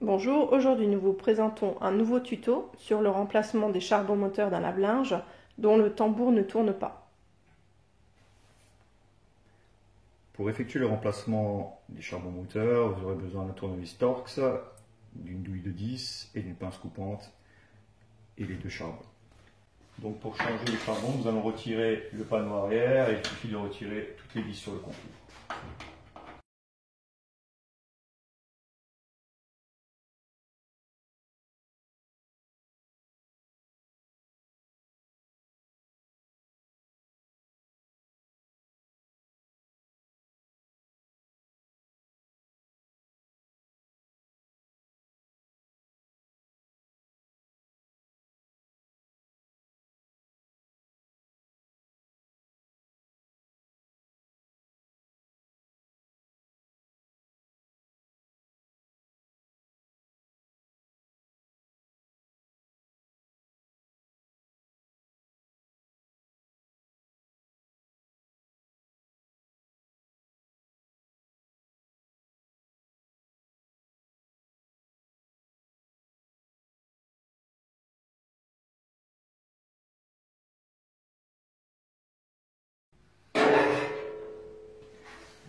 Bonjour, aujourd'hui nous vous présentons un nouveau tuto sur le remplacement des charbons moteurs d'un lave-linge dont le tambour ne tourne pas. Pour effectuer le remplacement des charbons moteurs, vous aurez besoin d'un tournevis Torx, d'une douille de 10 et d'une pince coupante et les deux charbons. Donc pour changer le charbon, nous allons retirer le panneau arrière et il suffit de retirer toutes les vis sur le contour.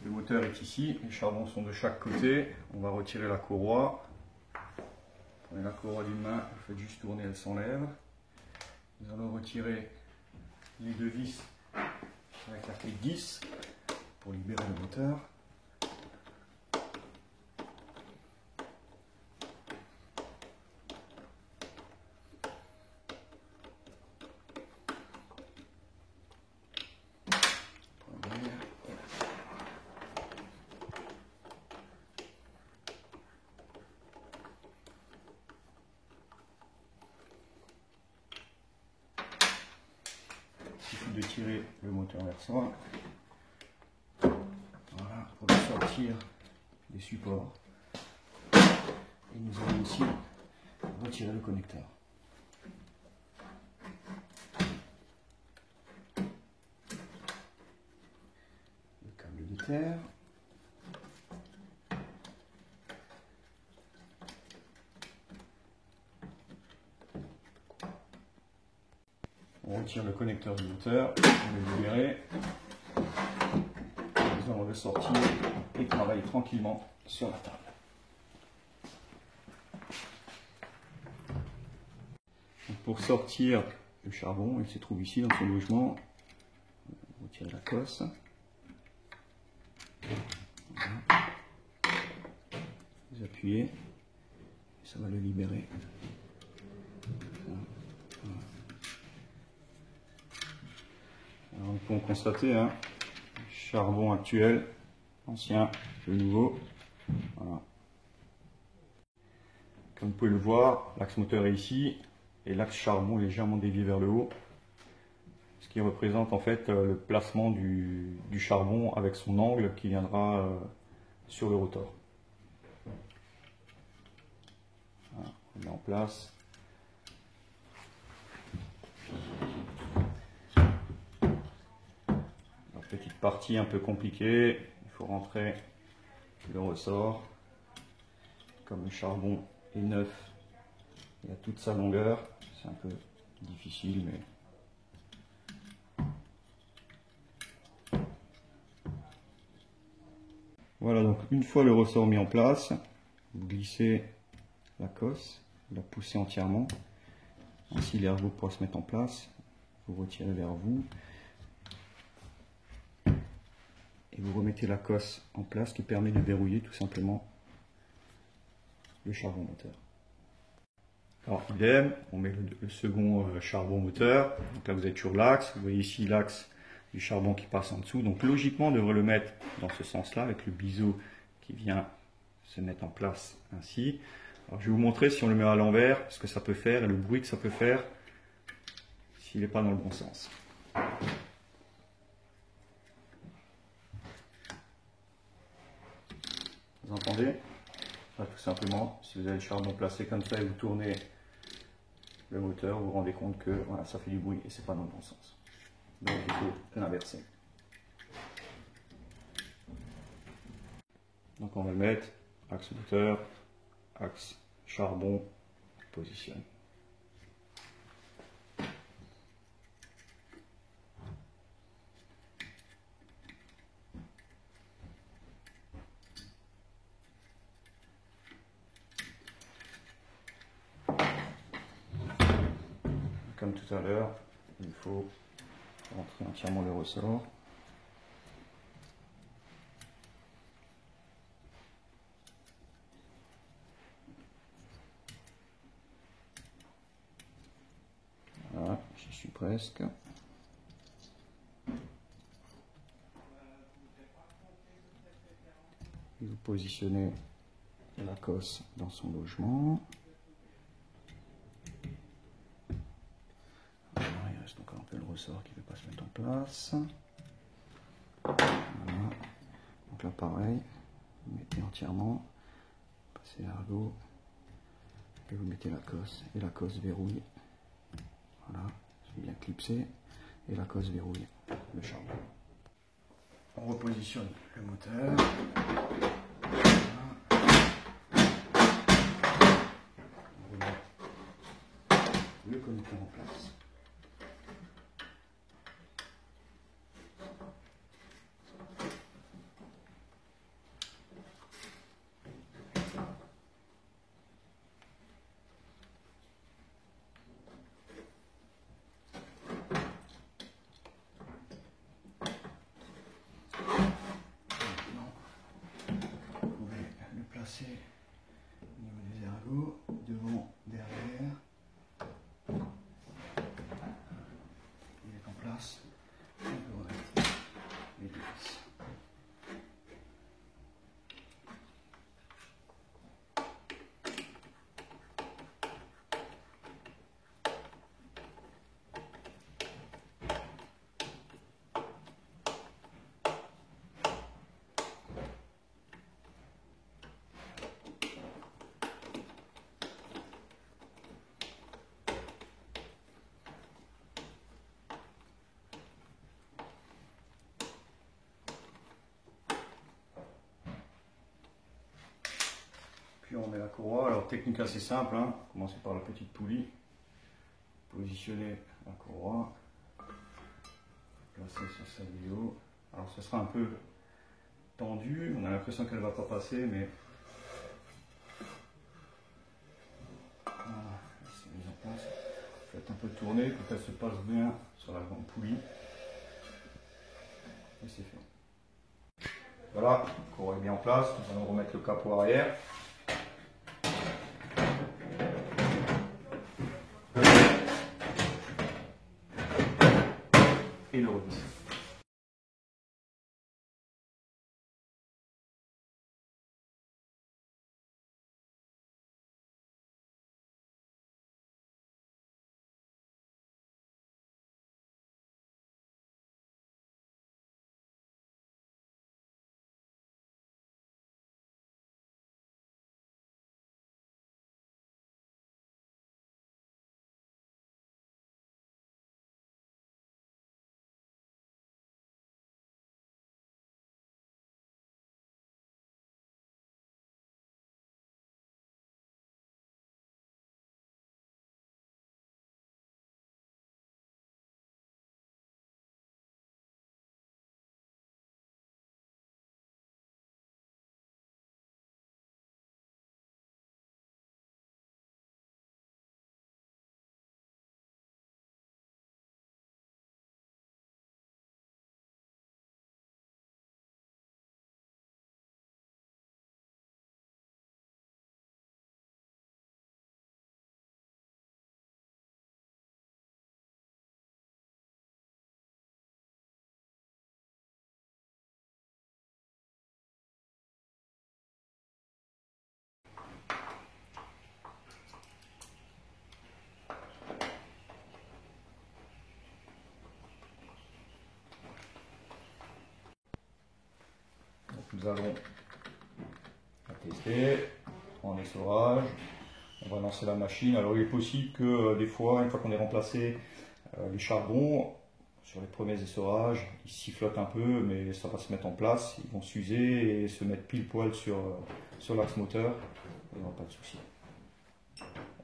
Le moteur est ici, les charbons sont de chaque côté. On va retirer la courroie. Prenez la courroie d'une main, vous faites juste tourner, elle s'enlève. Nous allons retirer les deux vis avec la clé 10 pour libérer le moteur. Il suffit de tirer le moteur vers soi. Voilà, pour le sortir des supports. Et nous allons aussi retirer le connecteur. Le câble de terre. On retire le connecteur du moteur, on le libère. Nous allons le sortir et travailler tranquillement sur la table. Donc pour sortir le charbon, il se trouve ici dans son logement. On retire la cosse. Voilà. Vous appuyez, et ça va le libérer. Alors, nous pouvons constater, charbon actuel, ancien, le nouveau. Voilà. Comme vous pouvez le voir, l'axe moteur est ici et l'axe charbon est légèrement dévié vers le haut, ce qui représente en fait le placement du charbon avec son angle qui viendra sur le rotor. Voilà, on met en place. Petite partie un peu compliquée, il faut rentrer le ressort. Comme le charbon est neuf et à toute sa longueur, c'est un peu difficile, mais voilà. Donc une fois le ressort mis en place, vous glissez la cosse, vous la poussez entièrement, ainsi l'ergot pourra se mettre en place. Vous retirez vers vous. Et vous remettez la cosse en place qui permet de verrouiller tout simplement le charbon moteur. Alors idem, on met le second charbon moteur. Donc là vous êtes sur l'axe, vous voyez ici l'axe du charbon qui passe en dessous. Donc logiquement on devrait le mettre dans ce sens-là avec le biseau qui vient se mettre en place ainsi. Alors je vais vous montrer si on le met à l'envers, ce que ça peut faire et le bruit que ça peut faire s'il n'est pas dans le bon sens. Vous entendez? Là, tout simplement, si vous avez le charbon placé comme ça et vous tournez le moteur, vous vous rendez compte que voilà, ça fait du bruit et c'est pas dans le bon sens. Donc il faut l'inverser. Donc on va le mettre axe moteur, axe charbon, positionne. Comme tout à l'heure, il faut rentrer entièrement le ressort. Voilà, j'y suis presque. Et vous positionnez la cosse dans son logement. Il reste encore un peu le ressort qui ne veut pas se mettre en place. Voilà. Donc là pareil, vous mettez entièrement, passez l'ergot, et vous mettez la cosse, et la cosse verrouille. Voilà, c'est bien clipsé, et la cosse verrouille le charbon. On repositionne le moteur. On remet le connecteur en place. Placer au niveau des ergots, devant, derrière. Il est en place. On peut remettre les deux vis. Puis on met la courroie. Alors technique assez simple, hein. Commencez par la petite poulie, positionnez la courroie, placez sur sa vidéo. Alors ce sera un peu tendu, on a l'impression qu'elle ne va pas passer, mais voilà, c'est mis en place. Faites un peu tourner pour qu'elle se passe bien sur la grande poulie. Et c'est fait. Voilà, la courroie est bien en place, nous allons remettre le capot arrière. Et le revisser. Nous allons la tester en essorage. On va lancer la machine. Alors il est possible que des fois, une fois qu'on ait remplacé les charbons, sur les premiers essorages, ils sifflotent un peu, mais ça va se mettre en place. Ils vont s'user et se mettre pile poil sur l'axe moteur. Il n'y aura pas de souci.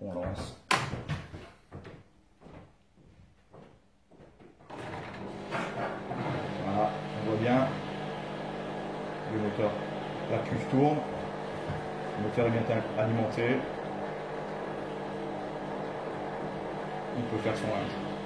On lance. Voilà, on voit bien le moteur. La cuve tourne, le moteur est bien alimenté. Il peut faire son linge.